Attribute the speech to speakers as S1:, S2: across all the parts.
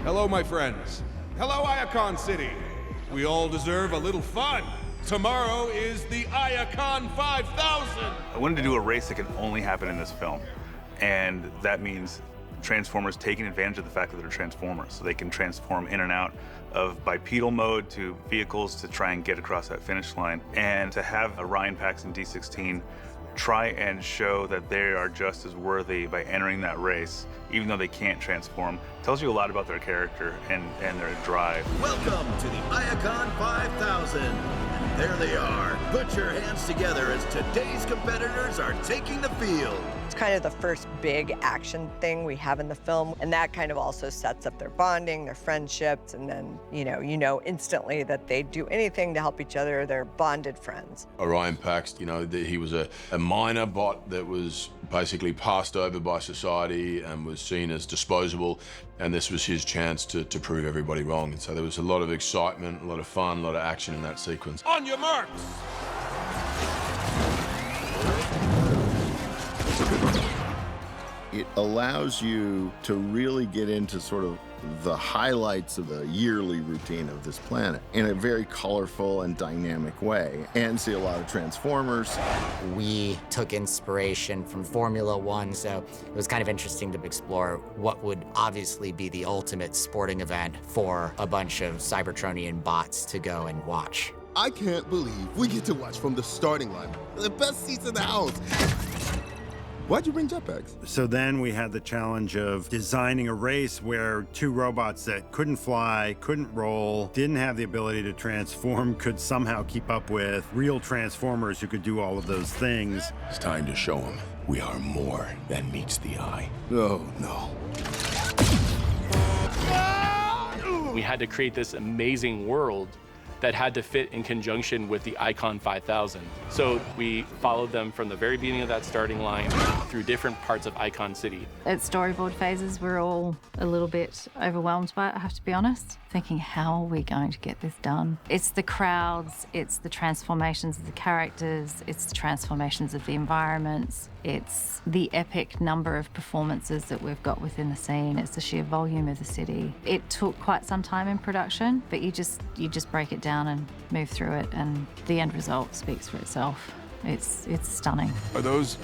S1: Hello, my friends. Hello, Iacon City. We all deserve a little fun. Tomorrow is the Iacon 5000.
S2: I wanted to do a race that can only happen in this film. And that means Transformers taking advantage of the fact that they're Transformers. So they can transform in and out of bipedal mode to vehicles to try and get across that finish line. And to have Orion Pax and D16 try and show that they are just as worthy by entering that race, even though they can't transform, tells you a lot about their character and their drive.
S3: Welcome to the Iacon 5000. There they are. Put your hands together as today's competitors are taking the field.
S4: It's kind of the first big action thing we have in the film, and that kind of also sets up their bonding, their friendships, and then, you know instantly that they'd do anything to help each other. They're bonded friends.
S5: Orion Pax, he was a minor bot that was basically passed over by society and was seen as disposable, and this was his chance to prove everybody wrong. And so there was a lot of excitement, a lot of fun, a lot of action in that sequence.
S1: On your marks.
S6: It allows you to really get into sort of the highlights of the yearly routine of this planet in a very colorful and dynamic way, and see a lot of Transformers.
S7: We took inspiration from Formula One, so it was kind of interesting to explore what would obviously be the ultimate sporting event for a bunch of Cybertronian bots to go and watch.
S8: I can't believe we get to watch from the starting line. The best seats in the house. Why'd you bring jetpacks?
S9: So then we had the challenge of designing a race where two robots that couldn't fly, couldn't roll, didn't have the ability to transform, could somehow keep up with real Transformers who could do all of those things.
S5: It's time to show them we are more than meets the eye.
S8: Oh, no.
S10: We had to create this amazing world that had to fit in conjunction with the Iacon 5000. So we followed them from the very beginning of that starting line through different parts of Iacon City.
S11: At storyboard phases, we're all a little bit overwhelmed by it, I have to be honest, thinking, how are we going to get this done? It's the crowds, it's the transformations of the characters, it's the transformations of the environments, it's the epic number of performances that we've got within the scene, it's the sheer volume of the city. It took quite some time in production, but you just break it down and move through it, and the end result speaks for itself. It's stunning.
S1: Are those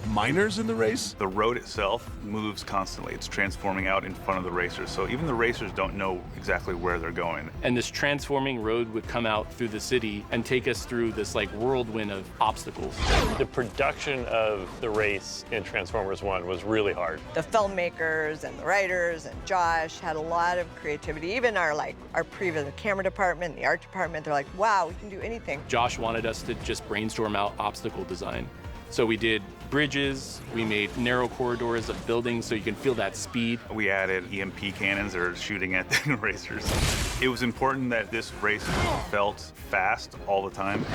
S1: miners in the race?
S2: The road itself moves constantly. It's transforming out in front of the racers, so even the racers don't know exactly where they're going.
S10: And this transforming road would come out through the city and take us through this like whirlwind of obstacles.
S12: The production of the race in Transformers 1 was really hard.
S4: The filmmakers and the writers and Josh had a lot of creativity. Even our previous camera department, the art department, they're like, wow, we can do anything.
S10: Josh wanted us to just brainstorm out obstacle design. So we did bridges, we made narrow corridors of buildings so you can feel that speed.
S2: We added EMP cannons that are shooting at the racers. It was important that this race felt fast all the time,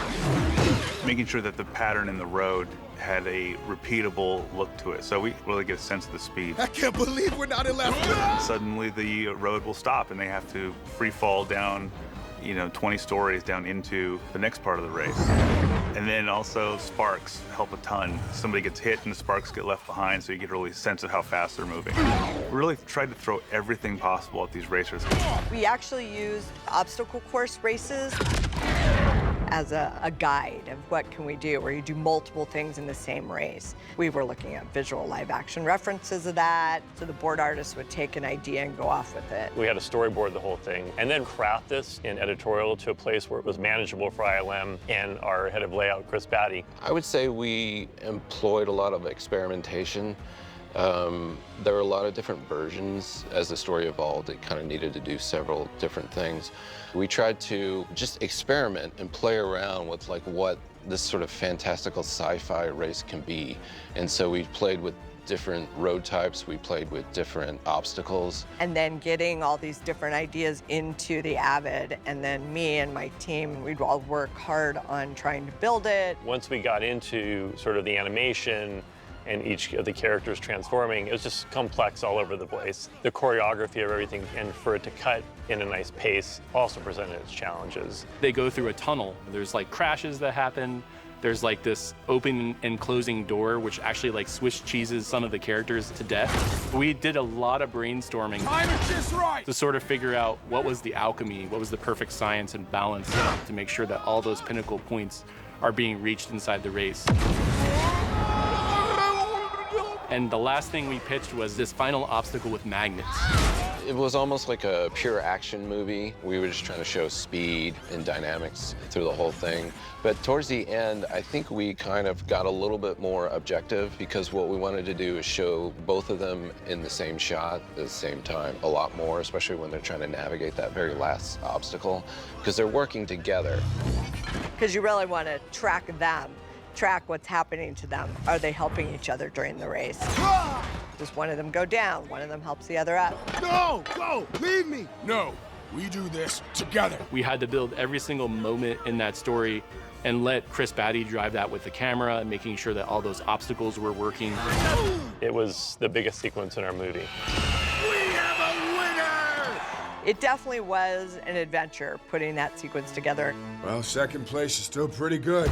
S2: making sure that the pattern in the road had a repeatable look to it, so we really get a sense of the speed.
S8: I can't believe we're not in last.
S2: Suddenly the road will stop and they have to free fall down 20 stories down into the next part of the race. And then also sparks help a ton. Somebody gets hit and the sparks get left behind, so you get a really sense of how fast they're moving. We really tried to throw everything possible at these racers.
S4: We actually used obstacle course races as a guide of what can we do, where you do multiple things in the same race. We were looking at visual live action references of that, so the board artist would take an idea and go off with it.
S12: We had to storyboard the whole thing and then craft this in editorial to a place where it was manageable for ILM and our head of layout, Chris Batty.
S13: I would say we employed a lot of experimentation. There were a lot of different versions. As the story evolved, it kind of needed to do several different things. We tried to just experiment and play around with what this sort of fantastical sci-fi race can be. And so we played with different road types, we played with different obstacles.
S4: And then getting all these different ideas into the Avid, and then me and my team, we'd all work hard on trying to build it.
S12: Once we got into sort of the animation and each of the characters transforming, it was just complex all over the place. The choreography of everything, and for it to cut in a nice pace, also presented its challenges.
S10: They go through a tunnel. There's like crashes that happen. There's like this open and closing door, which actually like Swiss cheeses some of the characters to death. We did a lot of brainstorming to sort of figure out what was the alchemy, what was the perfect science and balance to make sure that all those pinnacle points are being reached inside the race. And the last thing we pitched was this final obstacle with magnets.
S13: It was almost like a pure action movie. We were just trying to show speed and dynamics through the whole thing. But towards the end, I think we kind of got a little bit more objective, because what we wanted to do is show both of them in the same shot at the same time a lot more, especially when they're trying to navigate that very last obstacle, because they're working together.
S4: Because you really want to track them, track what's happening to them. Are they helping each other during the race? Does one of them go down? One of them helps the other up.
S8: No, go, leave me.
S1: No, we do this together.
S10: We had to build every single moment in that story and let Chris Batty drive that with the camera, making sure that all those obstacles were working.
S12: It was the biggest sequence in our movie.
S8: We have a winner!
S4: It definitely was an adventure putting that sequence together.
S1: Well, second place is still pretty good.